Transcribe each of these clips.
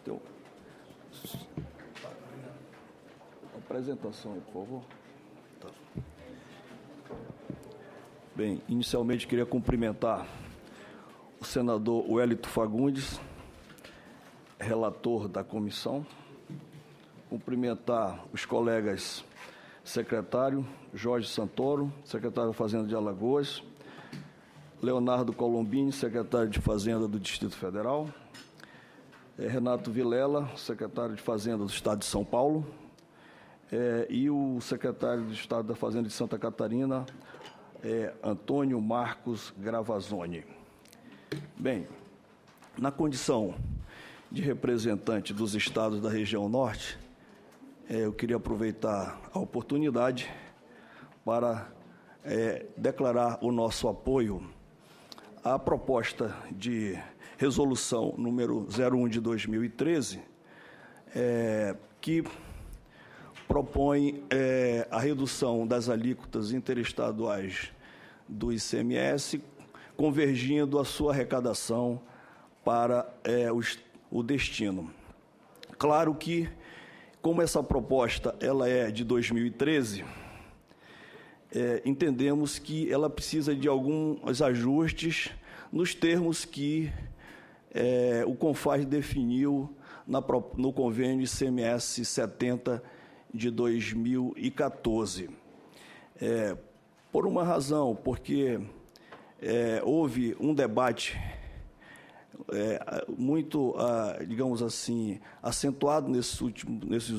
Então, apresentação aí, por favor. Tá. Bem, inicialmente queria cumprimentar o senador Wellington Fagundes, relator da comissão, cumprimentar os colegas secretário Jorge Santoro, secretário da Fazenda de Alagoas, Leonardo Colombini, secretário de Fazenda do Distrito Federal, Renato Vilela, secretário de Fazenda do Estado de São Paulo, e o secretário de Estado da Fazenda de Santa Catarina, Antônio Marcos Gravazoni. Bem, na condição de representante dos estados da região norte, eu queria aproveitar a oportunidade para declarar o nosso apoio à proposta de resolução número 01 de 2013, que propõe a redução das alíquotas interestaduais do ICMS, convergindo a sua arrecadação para o destino. Claro que, como essa proposta ela é de 2013, entendemos que ela precisa de alguns ajustes nos termos que o CONFAS definiu no convênio ICMS 70 de 2014. Por uma razão, porque houve um debate muito, digamos assim, acentuado nesses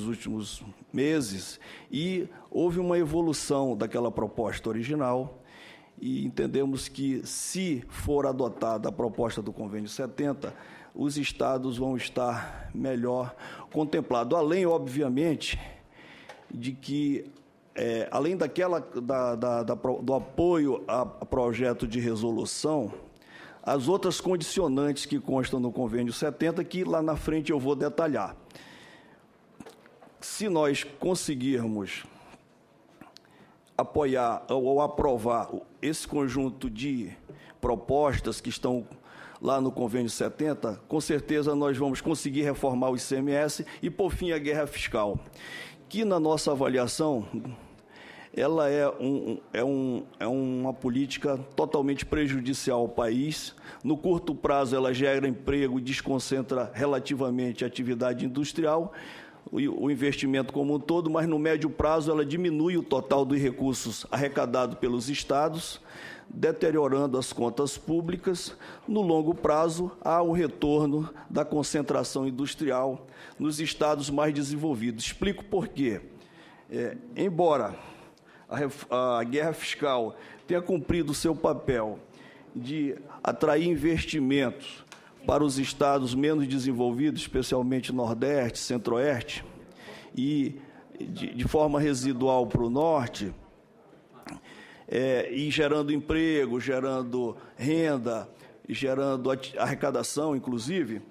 últimos meses, e houve uma evolução daquela proposta original, e entendemos que, se for adotada a proposta do Convênio 70, os estados vão estar melhor contemplados. Além, obviamente, de que, além do apoio a projeto de resolução, as outras condicionantes que constam no Convênio 70, que lá na frente eu vou detalhar. Se nós conseguirmos apoiar ou aprovar esse conjunto de propostas que estão lá no Convênio 70, com certeza nós vamos conseguir reformar o ICMS e, por fim, a guerra fiscal, que, na nossa avaliação, ela é uma política totalmente prejudicial ao país. No curto prazo, ela gera emprego e desconcentra relativamente a atividade industrial, o investimento como um todo, mas no médio prazo ela diminui o total dos recursos arrecadados pelos estados, deteriorando as contas públicas. No longo prazo, há o retorno da concentração industrial nos estados mais desenvolvidos. Explico por quê. Embora a guerra fiscal tenha cumprido o seu papel de atrair investimentos para os estados menos desenvolvidos, especialmente Nordeste, Centro-Oeste, e de forma residual para o Norte, e gerando emprego, gerando renda, gerando arrecadação, inclusive,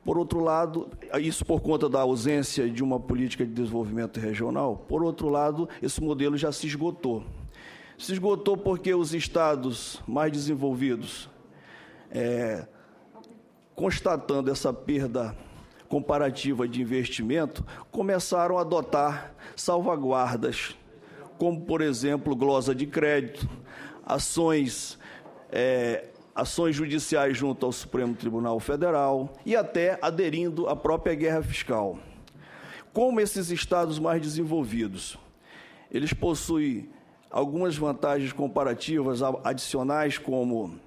por outro lado, isso por conta da ausência de uma política de desenvolvimento regional, por outro lado, esse modelo já se esgotou. Se esgotou porque os estados mais desenvolvidos, constatando essa perda comparativa de investimento, começaram a adotar salvaguardas, como, por exemplo, glosa de crédito, ações judiciais junto ao Supremo Tribunal Federal e até aderindo à própria guerra fiscal. Como esses estados mais desenvolvidos, eles possuem algumas vantagens comparativas adicionais, como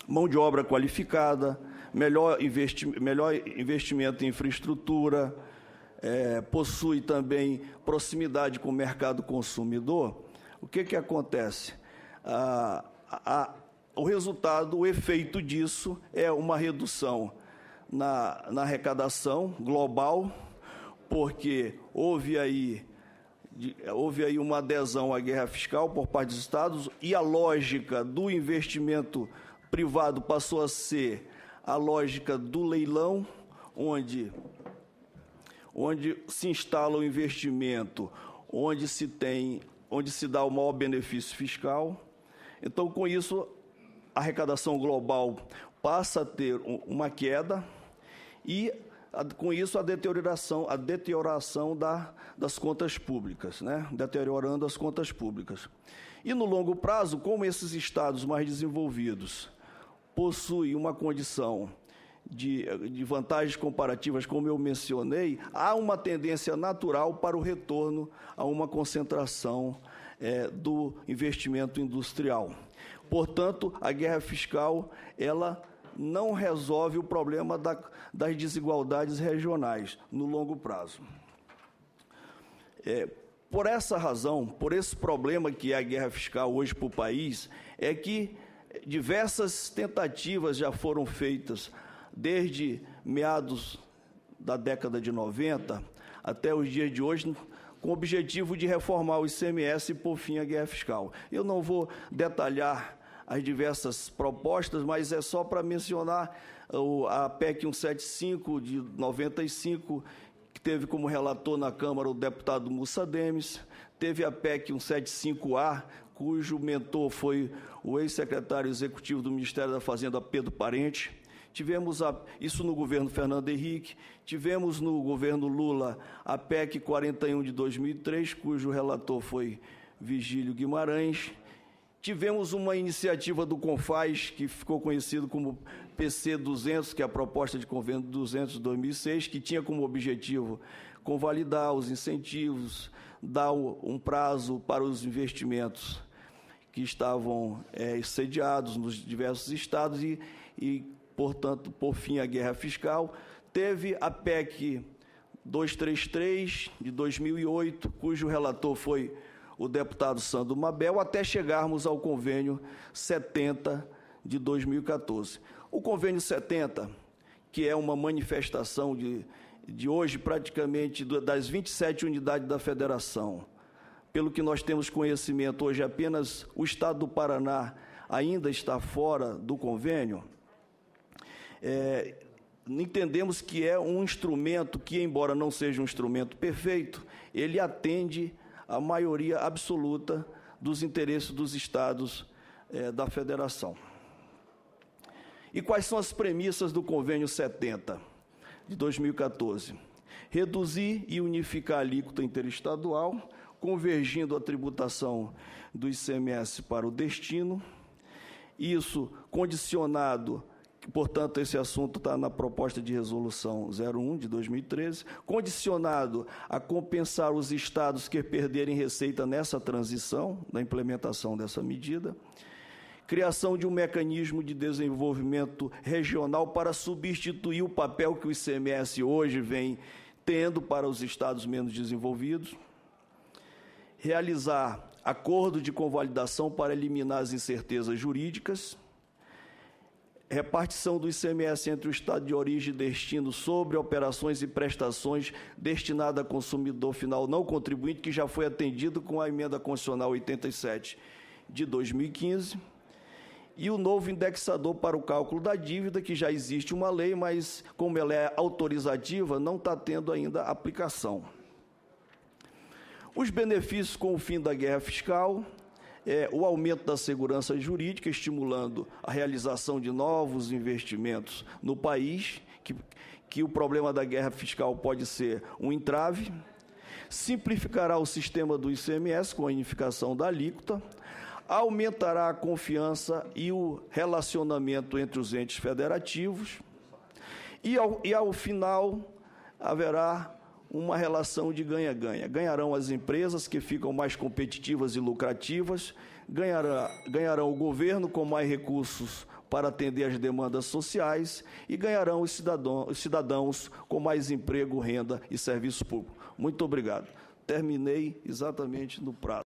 mão de obra qualificada, melhor investimento em infraestrutura, possui também proximidade com o mercado consumidor. O que acontece? O resultado, o efeito disso é uma redução na arrecadação global, porque houve aí uma adesão à guerra fiscal por parte dos estados, e a lógica do investimento privado passou a ser a lógica do leilão, onde se instala o investimento, onde se dá o maior benefício fiscal. Então, com isso, a arrecadação global passa a ter uma queda, e, com isso, a deterioração das contas públicas, né? Deteriorando as contas públicas. E, no longo prazo, como esses estados mais desenvolvidos possuem uma condição de vantagens comparativas, como eu mencionei, há uma tendência natural para o retorno a uma concentração do investimento industrial. Portanto, a guerra fiscal, ela não resolve o problema das desigualdades regionais no longo prazo. Por essa razão, por esse problema que é a guerra fiscal hoje para o país, é que diversas tentativas já foram feitas desde meados da década de 90 até os dias de hoje, com o objetivo de reformar o ICMS e pôr fim à guerra fiscal. Eu não vou detalhar as diversas propostas, mas é só para mencionar a PEC 175 de 95, que teve como relator na Câmara o deputado Mussa Demes, teve a PEC 175A, cujo mentor foi o ex-secretário executivo do Ministério da Fazenda, Pedro Parente. Tivemos isso no governo Fernando Henrique, tivemos no governo Lula a PEC 41 de 2003, cujo relator foi Vigílio Guimarães. Tivemos uma iniciativa do CONFAS, que ficou conhecido como PC 200, que é a proposta de convênio 200 de 2006, que tinha como objetivo convalidar os incentivos, dar um prazo para os investimentos que estavam sediados nos diversos estados e, portanto, por fim, a guerra fiscal. Teve a PEC 233, de 2008, cujo relator foi o deputado Sandro Mabel, até chegarmos ao convênio 70 de 2014. O convênio 70, que é uma manifestação de hoje, praticamente, das 27 unidades da federação. Pelo que nós temos conhecimento, hoje apenas o estado do Paraná ainda está fora do convênio. Entendemos que é um instrumento que, embora não seja um instrumento perfeito, ele atende a maioria absoluta dos interesses dos estados da federação. E quais são as premissas do convênio 70 de 2014? Reduzir e unificar a alíquota interestadual, convergindo a tributação do ICMS para o destino, isso condicionado. Portanto, esse assunto está na proposta de resolução 01 de 2013, condicionado a compensar os estados que perderem receita nessa transição, na implementação dessa medida, criação de um mecanismo de desenvolvimento regional para substituir o papel que o ICMS hoje vem tendo para os estados menos desenvolvidos, realizar acordo de convalidação para eliminar as incertezas jurídicas, repartição do ICMS entre o estado de origem e destino sobre operações e prestações destinadas a consumidor final não contribuinte, que já foi atendido com a emenda constitucional 87 de 2015, e o novo indexador para o cálculo da dívida, que já existe uma lei, mas, como ela é autorizativa, não está tendo ainda aplicação. Os benefícios com o fim da guerra fiscal, o aumento da segurança jurídica, estimulando a realização de novos investimentos no país, que o problema da guerra fiscal pode ser um entrave, simplificará o sistema do ICMS com a unificação da alíquota, aumentará a confiança e o relacionamento entre os entes federativos e ao final, haverá uma relação de ganha-ganha. Ganharão as empresas, que ficam mais competitivas e lucrativas, ganharão o governo com mais recursos para atender às demandas sociais e ganharão os cidadãos com mais emprego, renda e serviço público. Muito obrigado. Terminei exatamente no prazo.